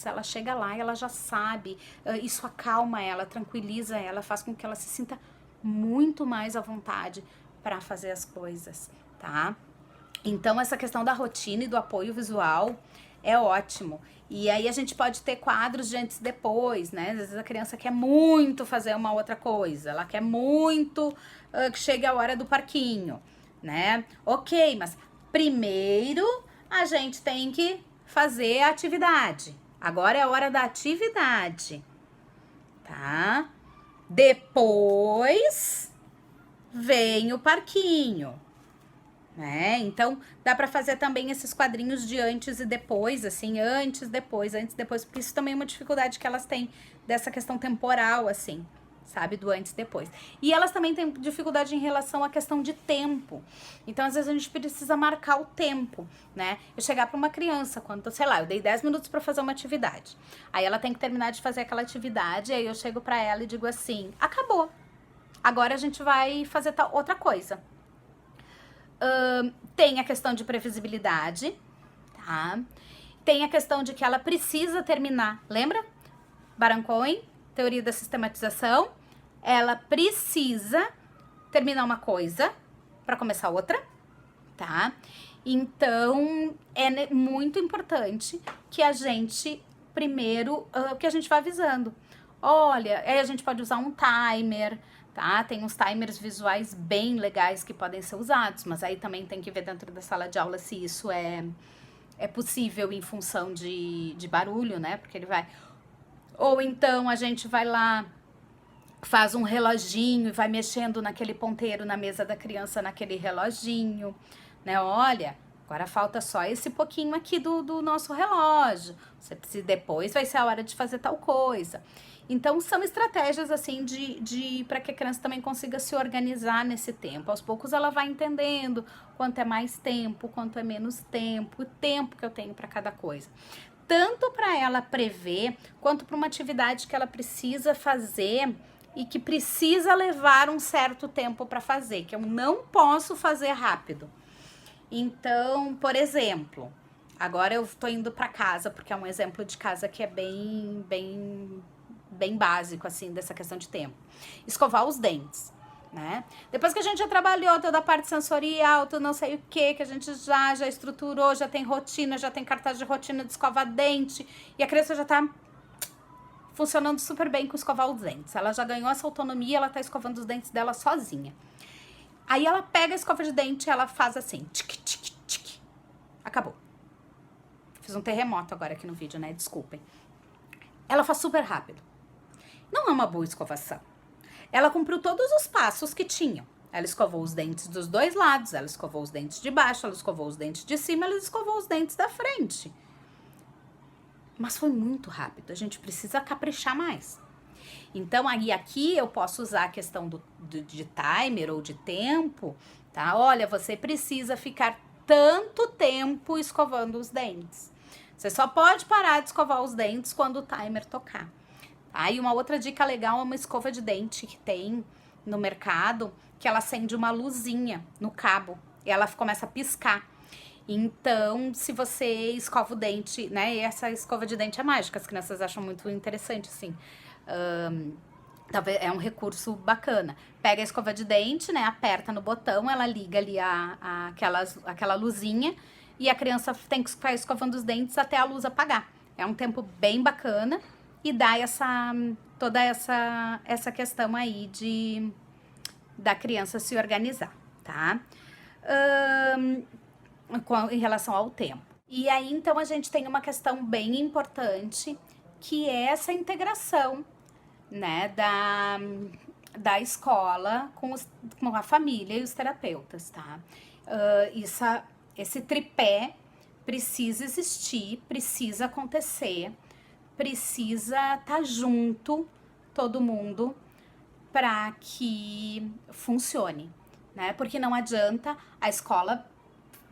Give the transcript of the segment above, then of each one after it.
ela chega lá e ela já sabe, isso acalma ela, tranquiliza ela, faz com que ela se sinta muito mais à vontade para fazer as coisas, tá? Então, essa questão da rotina e do apoio visual é ótimo. E aí a gente pode ter quadros de antes e depois, né? Às vezes a criança quer muito fazer uma outra coisa, ela quer muito que chegue a hora do parquinho, né? Ok, mas primeiro a gente tem que fazer a atividade. Agora é a hora da atividade, tá? Depois vem o parquinho. Né? Então, dá para fazer também esses quadrinhos de antes e depois, assim, antes, depois, porque isso também é uma dificuldade que elas têm dessa questão temporal, assim, sabe, do antes e depois. E elas também têm dificuldade em relação à questão de tempo. Então, às vezes a gente precisa marcar o tempo, né? Eu chegar para uma criança, quando, sei lá, eu dei 10 minutos para fazer uma atividade. Aí ela tem que terminar de fazer aquela atividade, aí eu chego para ela e digo assim: acabou. Agora a gente vai fazer outra coisa. Tem a questão de previsibilidade, tá? Tem a questão de que ela precisa terminar, lembra? Baron-Cohen, teoria da sistematização. Ela precisa terminar uma coisa para começar outra, tá? Então, é muito importante que a gente, primeiro, que a gente vá avisando. Olha, aí a gente pode usar um timer, tá? Tem uns timers visuais bem legais que podem ser usados, mas aí também tem que ver dentro da sala de aula se isso é possível em função de barulho, né? Porque ele vai... Ou então a gente vai lá, faz um reloginho e vai mexendo naquele ponteiro na mesa da criança, naquele reloginho, né? Olha, agora falta só esse pouquinho aqui do nosso relógio. Você precisa, depois vai ser a hora de fazer tal coisa. Então, são estratégias, assim, para que a criança também consiga se organizar nesse tempo. Aos poucos ela vai entendendo quanto é mais tempo, quanto é menos tempo, o tempo que eu tenho para cada coisa. Tanto para ela prever, quanto para uma atividade que ela precisa fazer e que precisa levar um certo tempo para fazer, que eu não posso fazer rápido. Então, por exemplo, agora eu tô indo para casa, porque é um exemplo de casa que é bem básico, assim, dessa questão de tempo. Escovar os dentes, né? Depois que a gente já trabalhou toda a parte sensorial, tudo não sei o que a gente já estruturou, já tem rotina, já tem cartaz de rotina de escovar dente, e a criança já tá funcionando super bem com escovar os dentes. Ela já ganhou essa autonomia, ela tá escovando os dentes dela sozinha. Aí ela pega a escova de dente, ela faz assim, tic, tic, tic. Acabou. Fiz um terremoto agora aqui no vídeo, né? Desculpem. Ela faz super rápido. Não é uma boa escovação. Ela cumpriu todos os passos que tinham. Ela escovou os dentes dos dois lados, ela escovou os dentes de baixo, ela escovou os dentes de cima, ela escovou os dentes da frente. Mas foi muito rápido, a gente precisa caprichar mais. Então, aí aqui eu posso usar a questão de timer ou de tempo, tá? Olha, você precisa ficar tanto tempo escovando os dentes. Você só pode parar de escovar os dentes quando o timer tocar. Tá? E uma outra dica legal é uma escova de dente que tem no mercado, que ela acende uma luzinha no cabo e ela começa a piscar. Então, se você escova o dente, né? E essa escova de dente é mágica, as crianças acham muito interessante, assim. Talvez é um recurso bacana. Pega a escova de dente, né? Aperta no botão, ela liga ali aquela luzinha e a criança tem que ficar escovando os dentes até a luz apagar. É um tempo bem bacana e dá toda essa questão aí da criança se organizar, tá? Em relação ao tempo. E aí, então, a gente tem uma questão bem importante, que é essa integração, né, da escola com a família e os terapeutas, tá? Esse tripé precisa existir, precisa acontecer, precisa estar junto, todo mundo, para que funcione, né? Porque não adianta a escola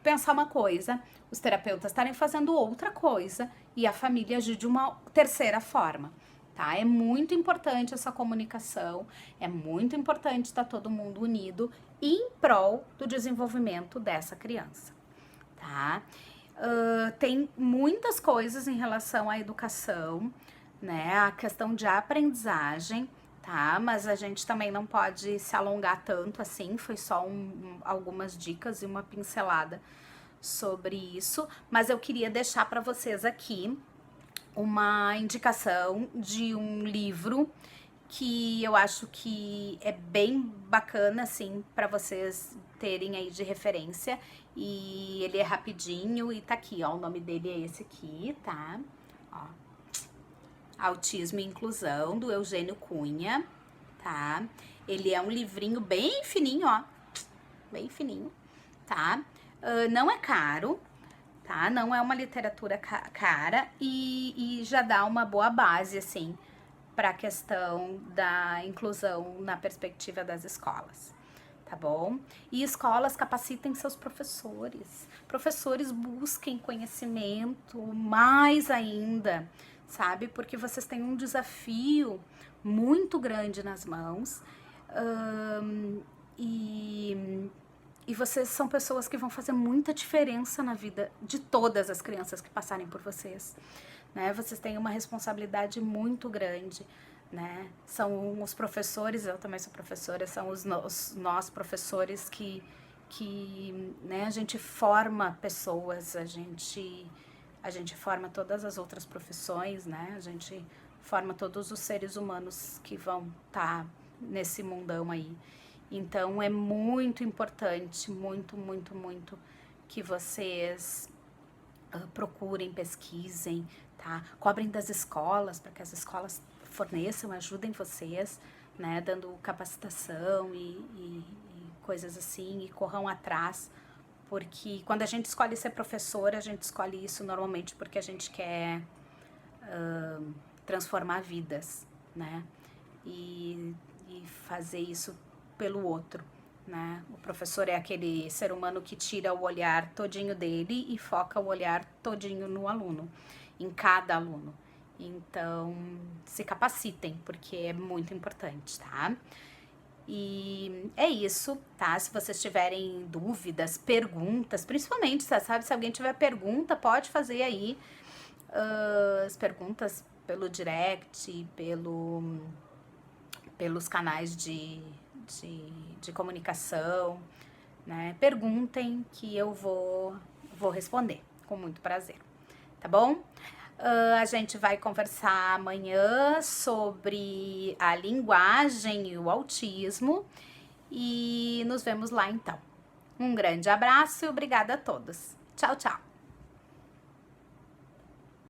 pensar uma coisa, os terapeutas estarem fazendo outra coisa e a família agir de uma terceira forma, tá? É muito importante essa comunicação, é muito importante estar todo mundo unido em prol do desenvolvimento dessa criança, tá? Tem muitas coisas em relação à educação, né? A questão de aprendizagem, tá? Mas a gente também não pode se alongar tanto assim, foi só algumas dicas e uma pincelada sobre isso, mas eu queria deixar para vocês aqui uma indicação de um livro que eu acho que é bem bacana, assim, para vocês terem aí de referência. E ele é rapidinho e tá aqui, ó, o nome dele é esse aqui, tá? Ó, Autismo e Inclusão, do Eugênio Cunha, tá? Ele é um livrinho bem fininho, ó, bem fininho, tá? Não é caro, tá? Não é uma literatura cara e já dá uma boa base, assim, para a questão da inclusão na perspectiva das escolas, tá bom? E escolas capacitem seus professores. Professores busquem conhecimento mais ainda, sabe? Porque vocês têm um desafio muito grande nas mãos e vocês são pessoas que vão fazer muita diferença na vida de todas as crianças que passarem por vocês, né? Vocês têm uma responsabilidade muito grande, né? São os professores, eu também sou professora, são nós professores que né, a gente forma pessoas, a gente forma todas as outras profissões, né? A gente forma todos os seres humanos que vão estar nesse mundão aí. Então é muito importante, muito, muito, muito que vocês procurem, pesquisem, tá? Cobrem das escolas, para que as escolas forneçam, ajudem vocês, né? Dando capacitação e coisas assim, e corram atrás, porque quando a gente escolhe ser professora, a gente escolhe isso normalmente porque a gente quer transformar vidas, né? E fazer isso pelo outro, né? O professor é aquele ser humano que tira o olhar todinho dele e foca o olhar todinho no aluno, em cada aluno. Então, se capacitem, porque é muito importante, tá? E é isso, tá? Se vocês tiverem dúvidas, perguntas, principalmente, sabe? Se alguém tiver pergunta, pode fazer aí as perguntas pelo direct, pelos canais de comunicação, né? Perguntem que eu vou responder com muito prazer, tá bom? A gente vai conversar amanhã sobre a linguagem e o autismo e nos vemos lá então. Um grande abraço e obrigada a todos. Tchau, tchau!